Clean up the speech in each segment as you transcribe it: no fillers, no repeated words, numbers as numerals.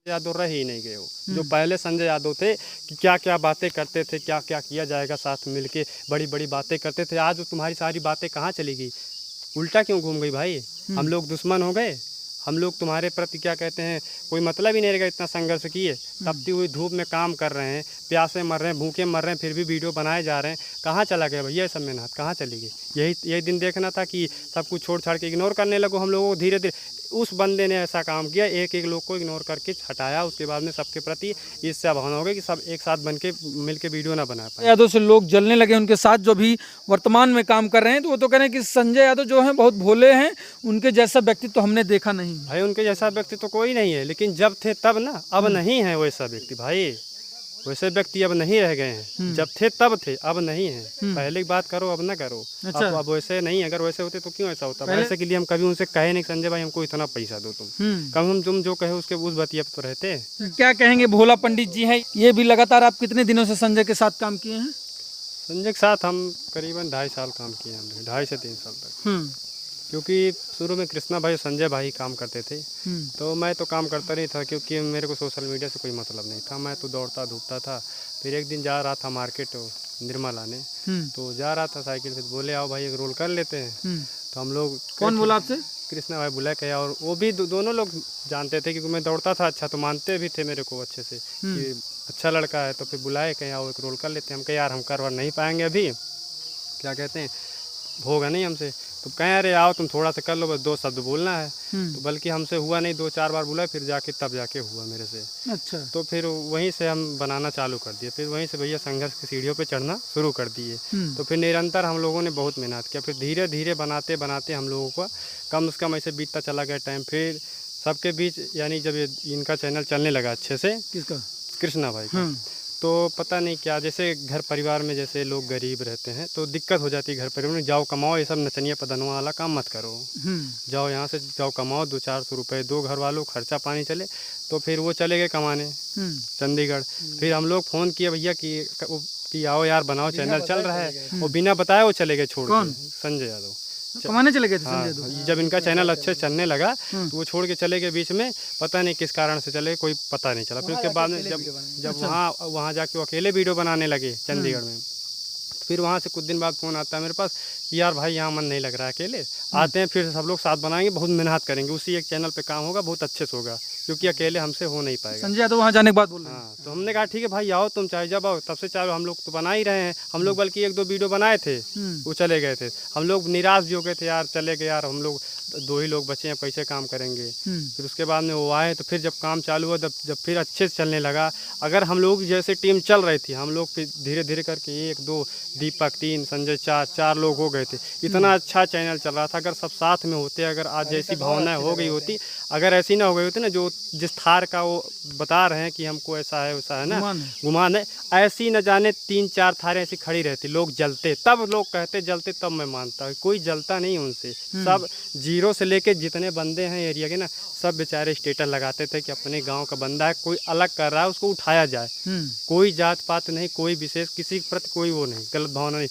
यादव रह ही नहीं गए हो। जो पहले संजय यादव थे कि क्या क्या बातें करते थे, क्या क्या किया जाएगा, साथ मिलके बड़ी बड़ी बातें करते थे। आज तुम्हारी सारी बातें कहाँ चली गई, उल्टा क्यों घूम गई भाई? हम लोग दुश्मन हो गए, हम लोग तुम्हारे प्रति क्या कहते हैं, कोई मतलब ही नहीं रहेगा। इतना संघर्ष किए, तपती हुई धूप में काम कर रहे हैं, प्यासे मर रहे हैं, भूखे मर रहे हैं, फिर भी वीडियो बनाए जा रहे हैं। कहाँ चला गया भैया सब मेहनत, कहाँ चली गई? यही दिन देखना था कि सब कुछ छोड़ छाड़ के इग्नोर करने लगो हम लोगों को। धीरे धीरे उस बंदे ने ऐसा काम किया, एक एक लोग को इग्नोर करके हटाया। उसके बाद में सबके प्रति इससे भावना हो गई कि सब एक साथ बन के मिल के वीडियो ना बना पाए। यादव से लोग जलने लगे उनके साथ जो भी वर्तमान में काम कर रहे हैं, तो वो तो कह रहे हैं कि संजय यादव जो हैं बहुत भोले हैं, उनके जैसा व्यक्ति तो हमने देखा नहीं। भाई उनके जैसा व्यक्ति तो कोई नहीं है, लेकिन जब थे तब ना, अब नहीं है वैसा व्यक्ति भाई। वैसे व्यक्ति अब नहीं रह गए हैं, जब थे तब थे, अब नहीं है। पहले की बात करो, अब ना करो। अच्छा। अब वैसे नहीं, अगर वैसे होते तो क्यों ऐसा होता? वैसे के लिए हम कभी उनसे कहे नहीं संजय भाई हमको इतना पैसा दो, तुम हम तुम जो कहे उसके उस बतिया पे तो रहते। क्या कहेंगे, भोला पंडित जी हैं, ये भी लगातार आप कितने दिनों से संजय के साथ काम किए हैं? संजय के साथ हम करीबन 2.5 साल काम किए हमने, 2.5 से 3 साल तक। क्योंकि शुरू में कृष्णा भाई संजय भाई काम करते थे, तो मैं तो काम करता नहीं था, क्योंकि मेरे को सोशल मीडिया से कोई मतलब नहीं था। मैं तो दौड़ता धूपता था। फिर एक दिन जा रहा था मार्केट निर्मल आने, तो जा रहा था साइकिल से, बोले आओ भाई एक रोल कर लेते हैं। तो हम लोग, कौन बोला आपसे? कृष्णा भाई बुलाया कहा, और वो भी दोनों लोग जानते थे क्योंकि मैं दौड़ता था अच्छा, तो मानते भी थे मेरे को अच्छे से कि अच्छा लड़का है। तो फिर बुलाए कहे आओ एक रोल कर लेते हैं। हम कहे यार हम करवा नहीं पाएंगे अभी, क्या कहते हैं, होगा नहीं हमसे। तो कहें अरे आओ तुम थोड़ा सा कर लो, बस 2 शब्द बोलना है। तो बल्कि हमसे हुआ नहीं, 2-4 बार बुलाए, फिर जाके तब जाके हुआ मेरे से। अच्छा। तो फिर वहीं से हम बनाना चालू कर दिए। फिर वहीं से भैया संघर्ष की सीढ़ियों पे चढ़ना शुरू कर दिए। तो फिर निरंतर हम लोगों ने बहुत मेहनत किया। फिर धीरे धीरे बनाते बनाते हम लोगों को कम से कम ऐसे बीतता चला गया टाइम। फिर सबके बीच, यानी जब इनका चैनल चलने लगा अच्छे से, किसका? कृष्णा भाई का, तो पता नहीं क्या, जैसे घर परिवार में जैसे लोग गरीब रहते हैं तो दिक्कत हो जाती है घर परिवार में। जाओ कमाओ, ये सब नचनिया पदनवा वाला काम मत करो। जाओ यहाँ से जाओ कमाओ, 200-400 रुपये दो, घर वालों खर्चा पानी चले। तो फिर वो चले गए कमाने चंडीगढ़। फिर हम लोग फ़ोन किए भैया कि आओ यार बनाओ, चैनल चल रहा है। वो बिना बताए वो चले गए छोड़ के। संजय यादव कमाने चले गए थे हाँ, संजय यादव? जब इनका चैनल अच्छे से चलने लगा तो वो छोड़ के चले गए बीच में, पता नहीं किस कारण से चले, कोई पता नहीं चला। फिर उसके बाद में जब वहाँ जाके वो अकेले वीडियो बनाने लगे चंडीगढ़ में, फिर वहाँ से कुछ दिन बाद फ़ोन आता है मेरे पास कि यार भाई यहाँ मन नहीं लग रहा है, अकेले आते हैं, फिर सब लोग साथ बनाएंगे, बहुत मेहनत करेंगे, उसी एक चैनल पे काम होगा, बहुत अच्छे से होगा, क्योंकि अकेले हमसे हो नहीं पाएगा। संजय यादव वहाँ जाने के बाद बोल रहे हैं। हाँ, तो हमने कहा ठीक है भाई आओ तुम, चाहे जब आओ। तब से चाहे हम लोग तो बना ही रहे हैं। हम लोग बल्कि 1-2 वीडियो बनाए थे, वो चले गए थे। हम लोग निराश भी हो गए थे यार, चले गए यार, हम लोग 2 ही लोग बचे हैं, कैसे काम करेंगे। फिर उसके बाद में वो आए, तो फिर जब काम चालू हुआ, जब फिर अच्छे से चलने लगा। अगर हम लोग जैसे टीम चल रही थी, हम लोग फिर धीरे धीरे करके 1-2, दीपक 3, संजय 4 लोग हो गए थे। इतना अच्छा चैनल चल रहा था। अगर सब साथ में होते, अगर आज जैसी भावनाएं हो गई होती, अगर ऐसी ना हो गई होती ना, जो जिस थार का वो बता रहे हैं कि हमको ऐसा है वैसा है ना, गुमान है, ऐसी न जाने 3-4 थारें ऐसी खड़ी रहती, लोग जलते, तब लोग कहते जलते, तब मैं मानता। कोई जलता नहीं उनसे। सब 0 से लेके जितने बंदे हैं एरिया के ना, सब बेचारे स्टेटस लगाते थे कि अपने गांव का बंदा है, कोई अलग कर रहा है उसको उठाया जाए। कोई जात पात नहीं, कोई विशेष किसी के प्रति कोई वो नहीं, गलत भावना नहीं।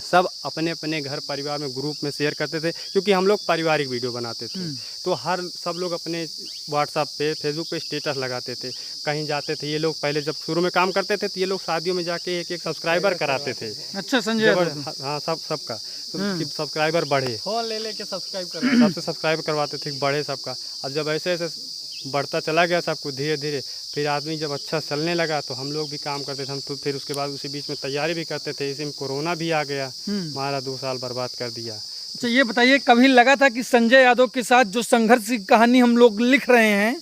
सब अपने अपने घर परिवार में ग्रुप में शेयर करते थे, क्योंकि हम लोग पारिवारिक वीडियो बनाते थे। तो सब लोग अपने व्हाट्सएप पे, फेसबुक पे स्टेटस लगाते थे, कहीं जाते थे। ये लोग पहले जब शुरू में काम करते थे तो ये लोग शादियों में जाके एक सब्सक्राइबर कराते थे। अच्छा, संजय हाँ, सबका सब्सक्राइबर बढ़े, फोन ले लेके सब्सक्राइब सबसे सब्सक्राइब करवाते थे, बढ़े सबका। अब जब ऐसे ऐसे बढ़ता चला गया सब कुछ धीरे धीरे, फिर आदमी जब अच्छा चलने लगा तो हम लोग भी काम करते थे। हम तो फिर उसके बाद उसी बीच में तैयारी भी करते थे। इसी में कोरोना भी आ गया, हमारा 2 साल बर्बाद कर दिया। अच्छा, ये बताइए, कभी लगा था कि संजय यादव के साथ जो संघर्ष की कहानी हम लोग लिख रहे हैं,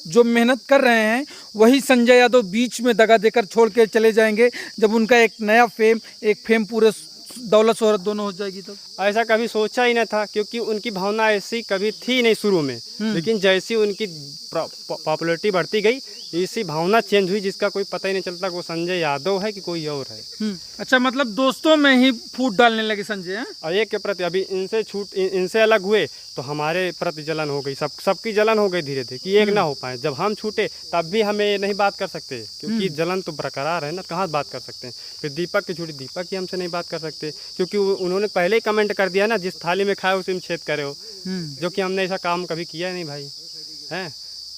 जो मेहनत कर रहे हैं, वही संजय यादव बीच में दगा देकर छोड़ के चले जाएंगे, जब उनका एक नया फेम पूरे दौलत शोहरत दोनों हो जाएगी तब? ऐसा कभी सोचा ही नहीं था, क्योंकि उनकी भावना ऐसी कभी थी नहीं शुरू में। लेकिन जैसी उनकी पॉपुलैरिटी बढ़ती गई, इसी भावना चेंज हुई, जिसका कोई पता ही नहीं चलता वो संजय यादव है कि कोई और है। अच्छा, मतलब दोस्तों में ही फूट डालने लगे संजय हैं? और एक के प्रति अभी इनसे अलग हुए तो हमारे प्रति जलन हो गई, सबकी जलन हो गई धीरे धीरे, कि एक ना हो पाए। जब हम छूटे तब भी हमें नहीं बात कर सकते, क्योंकि जलन तो बरकरार है ना, कहाँ बात कर सकते हैं। फिर दीपक की छूटी, दीपक की हमसे नहीं बात कर सकते, क्योंकि उन्होंने पहले ही कमेंट कर दिया ना, जिस थाली में खाए उसी में छेद करे हो, जो कि हमने ऐसा काम कभी किया नहीं भाई, हैं।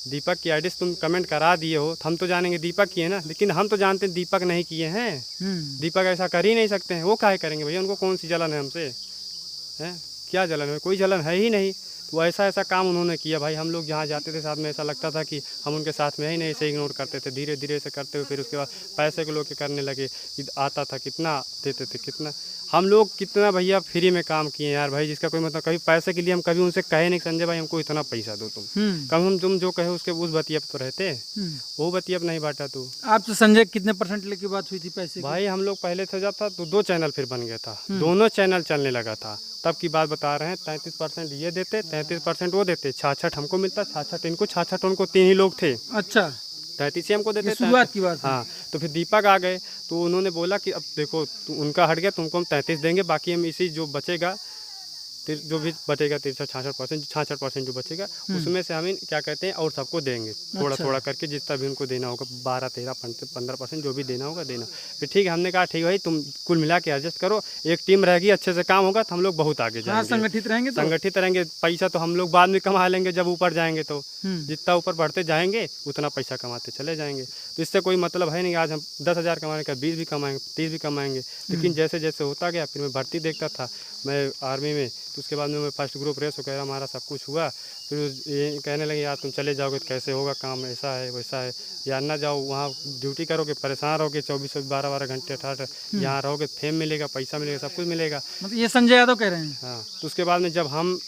दीपक की आईडी से तुम कमेंट करा दिए हो तो हम तो जानेंगे दीपक किए ना, लेकिन हम तो जानते हैं दीपक नहीं किए हैं। दीपक ऐसा कर ही नहीं सकते हैं, वो काहे करेंगे भैया, उनको कौन सी जलन है हमसे, हैं क्या जलन है, कोई जलन है ही नहीं। तो ऐसा ऐसा काम उन्होंने किया भाई, हम लोग जहाँ जाते थे साथ में ऐसा लगता था कि हम उनके साथ में ही नहीं, ऐसे इग्नोर करते थे, धीरे धीरे से करते हुए फिर उसके बाद पैसे को लोग करने लगे। आता था कितना देते थे, कितना हम लोग कितना भैया फ्री में काम किए यार भाई, जिसका कोई मतलब कभी पैसे के लिए हम कभी उनसे कहे नहीं संजय भाई हमको इतना पैसा दो तुम, कम हम तुम जो कहे उसके उस बतिया तो रहते, वो बतिया नहीं बांटा तू। आपसे संजय कितने % लेके बात हुई थी पैसे की? भाई हम लोग पहले से जब था तो 2 चैनल फिर बन गया था, दोनों चैनल चलने लगा था, तब की बात बता रहे हैं। 33% ये देते, 33% वो देते, 66 हमको मिलता, 66 इनको, 66 उनको, 3 ही लोग थे। अच्छा, 33 ही हमको देते, शुरुआत की बात है। हाँ, तो फिर दीपक आ गए तो उन्होंने बोला कि अब देखो उनका हट गया, तुमको हम 33 देंगे, बाकी हम इसी जो बचेगा जो भी बचेगा 66% जो बचेगा उसमें से हम क्या कहते हैं और सबको देंगे थोड़ा थोड़ा करके, जितना भी उनको देना होगा 12, 13, 15% जो भी देना होगा देना। फिर ठीक है, हमने कहा ठीक भाई तुम कुल मिला के एडजस्ट करो, एक टीम रहेगी, अच्छे से काम होगा तो हम लोग बहुत आगे जाएंगे, संगठित रहेंगे, संगठित रहेंगे। पैसा तो हम लोग बाद में कमा लेंगे जब ऊपर जाएंगे, तो जितना ऊपर बढ़ते जाएंगे उतना पैसा कमाते चले जाएंगे। तो इससे कोई मतलब है नहीं, आज हम 10,000 कमाने का 20 भी कमाएंगे, 30 भी कमाएंगे, लेकिन जैसे जैसे होता गया फिर मैं भर्ती देखता था मैं आर्मी में, तो उसके बाद में मैं फर्स्ट ग्रुप रेस हो गया, हमारा सब कुछ हुआ, फिर ये कहने लगे यार तुम चले जाओगे तो कैसे होगा काम, ऐसा है वैसा है, यार ना जाओ वहाँ ड्यूटी करोगे परेशान रहोगे 24-12 घंटे 18, यहाँ रहोगे फेम मिलेगा, पैसा मिलेगा, सब कुछ मिलेगा। मतलब ये संजय यादव कह रहे हैं। हाँ, तो उसके बाद में जब हम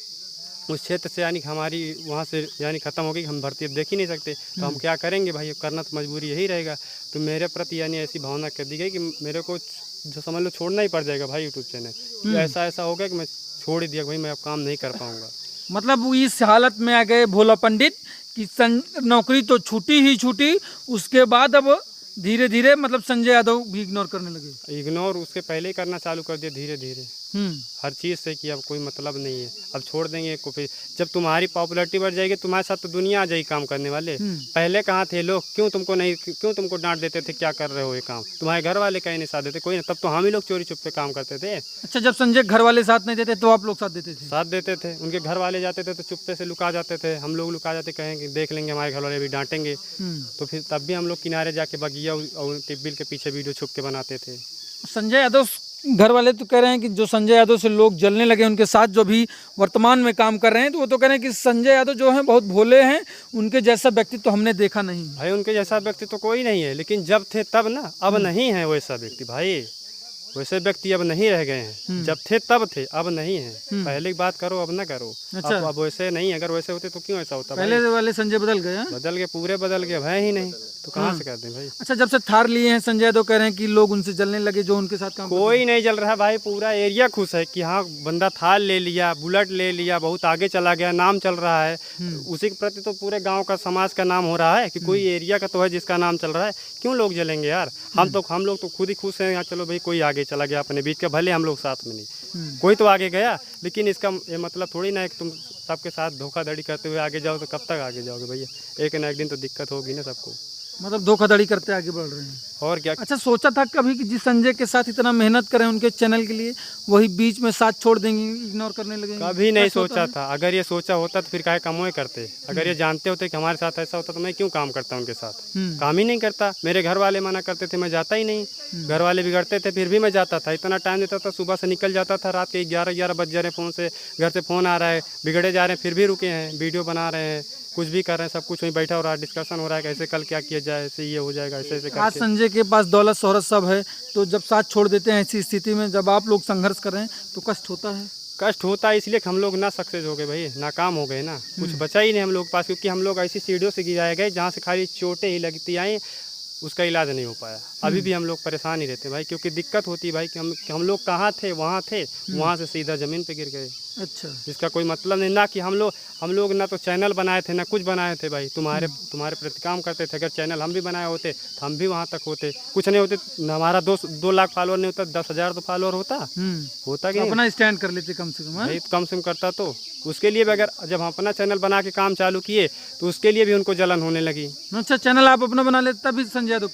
उस क्षेत्र से यानी हमारी वहाँ से यानी ख़त्म हो गई, हम भर्ती अब देख ही नहीं सकते, तो हम क्या करेंगे भाई, करना तो मजबूरी यही रहेगा। तो मेरे प्रति यानी ऐसी भावना कर दी गई कि मेरे को जो समझ लो छोड़ना ही पड़ जाएगा भाई यूट्यूब चैनल। ऐसा ऐसा हो गया कि मैं छोड़ ही दिया भाई, मैं अब काम नहीं कर पाऊँगा। मतलब वो इस हालत में आ गए भोला पंडित कि नौकरी तो छूटी ही छूटी, उसके बाद अब धीरे धीरे मतलब संजय यादव भी इग्नोर करने लगे। इग्नोर उसके पहले ही करना चालू कर दिया धीरे धीरे, हर चीज़ से कि अब कोई मतलब नहीं है, अब छोड़ देंगे को। फिर जब तुम्हारी पॉपुलैरिटी बढ़ जाएगी तुम्हारे साथ तो दुनिया आ जाएगी काम करने वाले। पहले कहाँ थे लोग, क्यों तुमको डांट देते थे, क्या कर रहे हो ये काम, तुम्हारे घर वाले कहीं नहीं साथ देते, कोई ना, तब तो हम ही लोग चोरी छुपके काम करते थे। अच्छा, जब संजय घर वाले साथ नहीं देते तो आप लोग साथ देते थे? साथ देते थे, उनके घर वाले जाते थे तो चुप्पे से लुका जाते थे, हम लोग लुका जाते, कहेंगे देख लेंगे हमारे घर वाले भी डांटेंगे, तो फिर तब भी हम लोग किनारे जाके बगिया और टिब्बिल के पीछे वीडियो छुप के बनाते थे। संजय यादव घर वाले तो कह रहे हैं कि जो संजय यादव से लोग जलने लगे, उनके साथ जो भी वर्तमान में काम कर रहे हैं, तो वो तो कह रहे हैं कि संजय यादव जो हैं बहुत भोले हैं, उनके जैसा व्यक्ति तो हमने देखा नहीं। भाई उनके जैसा व्यक्ति तो कोई नहीं है, लेकिन जब थे तब ना, अब नहीं है वैसा व्यक्ति भाई, वैसे व्यक्ति अब नहीं रह गए हैं, जब थे तब थे, अब नहीं है। पहले की बात करो अब ना करो। अच्छा। अब वैसे नहीं, अगर वैसे होते तो क्यों ऐसा होता? पहले वाले संजय बदल गए हैं? बदल गए, पूरे बदल गए, है ही नहीं तो कहाँ से करते भाई। अच्छा, जब से थार लिए हैं संजय यादव कह रहे हैं कि लोग उनसे जलने लगे जो उनके साथ काम। कोई नहीं जल रहा भाई, पूरा एरिया खुश है कि हाँ बंदा थार ले लिया, बुलेट ले लिया, बहुत आगे चला गया, नाम चल रहा है, उसी के प्रति तो पूरे गांव का समाज का नाम हो रहा है कि कोई एरिया का तो है जिसका नाम चल रहा है, क्यों लोग जलेंगे यार। हम लोग तो खुद ही खुश हैं, यहाँ चलो भाई कोई आगे चला गया अपने बीच का, भले हम लोग साथ में नहीं, कोई तो आगे गया, लेकिन इसका ये मतलब थोड़ी ना है कि तुम सबके साथ धोखाधड़ी करते हुए आगे जाओ, तो कब तक आगे जाओगे भैया, एक ना एक दिन तो दिक्कत होगी ना सबको। मतलब धोखाधड़ी करते आगे बढ़ रहे हैं और क्या। अच्छा, सोचा था कभी कि जिस संजय के साथ इतना मेहनत करें उनके चैनल के लिए, वही बीच में साथ छोड़ देंगे, इग्नोर करने लगेंगे? कभी नहीं सोचा था। अगर ये सोचा होता तो फिर काहे कमोए करते। अगर ये जानते होते कि हमारे साथ ऐसा होता तो मैं क्यों काम करता उनके साथ, काम ही नहीं करता। मेरे घर वाले मना करते थे, मैं जाता ही नहीं, घर वाले बिगड़ते थे, फिर भी मैं जाता था, इतना टाइम देता था, सुबह से निकल जाता था, रात के 11 बज जा रहे, फ़ोन से घर से फ़ोन आ रहा है, बिगड़े जा रहे हैं, फिर भी रुके हैं, वीडियो बना रहे हैं, कुछ भी कर रहे हैं, सब कुछ वहीं बैठा हो रहा है, डिस्कशन हो रहा है कैसे कल क्या किया जाए, ऐसे ये हो जाएगा, ऐसे ऐसे। आज संजय के पास दौलत शोहरत सब है, तो जब साथ छोड़ देते हैं ऐसी स्थिति में, जब आप लोग संघर्ष कर रहे हैं तो कष्ट होता है? कष्ट होता है इसलिए कि हम लोग ना सक्सेस हो गए भाई, नाकाम हो गए ना, कुछ बचा ही नहीं हम लोग पास, क्योंकि हम लोग ऐसी सीढ़ियों से गिराए गए जहाँ से खाली चोटें ही लगती आई, उसका इलाज नहीं हो पाया। अभी भी हम लोग परेशान ही रहते भाई, क्योंकि दिक्कत होती है भाई कि हम लोग कहाँ थे, वहाँ से सीधा ज़मीन पे गिर गए। अच्छा, जिसका कोई मतलब नहीं ना कि हम लोग ना तो चैनल बनाए थे ना कुछ बनाए थे भाई, तुम्हारे प्रति काम करते थे। अगर चैनल हम भी बनाए होते तो हम भी वहाँ तक होते, कुछ नहीं होते, हमारा 2 लाख फॉलोअर नहीं होता, 10,000 तो फॉलोअर होता कि अपना स्टैंड कर लेते कम से कम। भाई कम से कम करता तो उसके लिए भी, अगर जब हम अपना चैनल बना के काम चालू किए तो उसके लिए भी उनको जलन होने लगी। अच्छा, चैनल आप अपना बना लेते तभी संजय यादव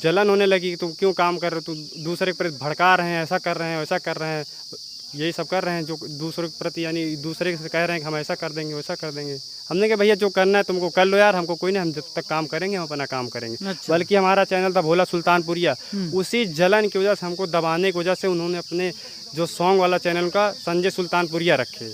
जलन होने लगी, तुम क्यों काम कर रहे हो, तुम दूसरे पर भड़का रहे हैं, ऐसा कर रहे हैं, वैसा कर रहे हैं, यही सब कर रहे हैं, जो दूसरों के प्रति यानी दूसरे से कह रहे हैं कि हम ऐसा कर देंगे वैसा कर देंगे। हमने कहा भैया जो करना है तुमको कर लो यार, हमको कोई नहीं, हम जब तक काम करेंगे हम अपना काम करेंगे। अच्छा। बल्कि हमारा चैनल था भोला सुल्तानपुरिया, उसी जलन की वजह से, हमको दबाने की वजह से उन्होंने अपने जो सॉन्ग वाला चैनल का संजय सुल्तानपुरिया रखे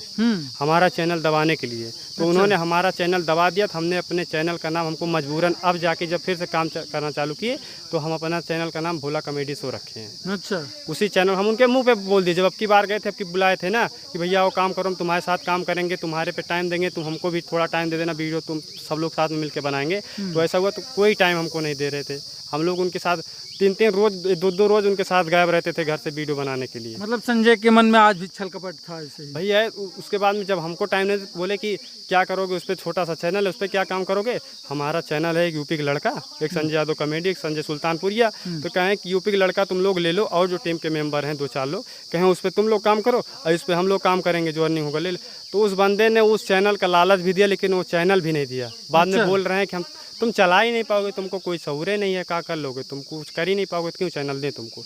हमारा चैनल दबाने के लिए। तो उन्होंने हमारा चैनल दबा दिया, तो हमने अपने चैनल का नाम, हमको मजबूरन अब जाके जब फिर से काम करना चालू किए तो हम अपना चैनल का नाम भोला कॉमेडी शो रखे हैं। अच्छा। उसी चैनल हम उनके मुंह पे बोल दिए, जब अब की बार गए थे, अब की बुलाए थे ना कि भैया वो काम करो, हम तुम्हारे साथ काम करेंगे, तुम्हारे पे टाइम देंगे, तुम हमको भी थोड़ा टाइम दे देना, वीडियो तुम सब लोग साथ में मिलकर बनाएंगे। तो ऐसा हुआ, तो कोई टाइम हमको नहीं दे रहे थे। हम लोग उनके साथ 3-3 रोज 2-2 रोज उनके साथ गायब रहते थे घर से वीडियो बनाने के लिए। मतलब संजय के मन में आज भी छल कपट था ऐसे ही। भैया उसके बाद में जब हमको टाइम नहीं बोले कि क्या करोगे, उस पर छोटा सा चैनल है, उस पर क्या काम करोगे। हमारा चैनल है एक यूपी का लड़का, एक संजय यादव कॉमेडी, एक संजय सुल्तानपुरिया। तो कहें कि यूपी का लड़का तुम लोग ले लो, और जो टीम के मेंबर हैं 2-4 लोग, कहें उस पर तुम लोग काम करो और इस पर हम लोग काम करेंगे, जो अर्निंग होगा ले लो। तो उस बंदे ने उस चैनल का लालच भी दिया, लेकिन वो चैनल भी नहीं दिया। बाद में बोल रहे हैं कि हम तुम चला ही नहीं पाओगे, तुमको कोई शऊरे नहीं है, क्या कर लोगे, तुम कुछ कर ही नहीं पाओगे, क्यों चैनल दें तुमको।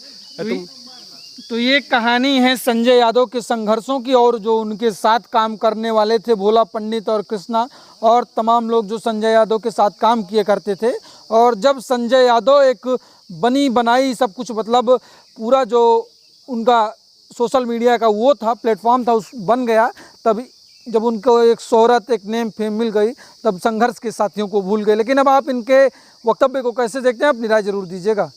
तो ये कहानी है संजय यादव के संघर्षों की, और जो उनके साथ काम करने वाले थे भोला पंडित और कृष्णा और तमाम लोग जो संजय यादव के साथ काम किए करते थे। और जब संजय यादव एक बनी बनाई सब कुछ, मतलब पूरा जो उनका सोशल मीडिया का वो था, प्लेटफॉर्म था, उस बन गया, तब जब उनको एक शोहरत, एक नेम फेम मिल गई, तब संघर्ष के साथियों को भूल गए। लेकिन अब आप इनके वक्तव्य को कैसे देखते हैं, अपनी राय जरूर दीजिएगा।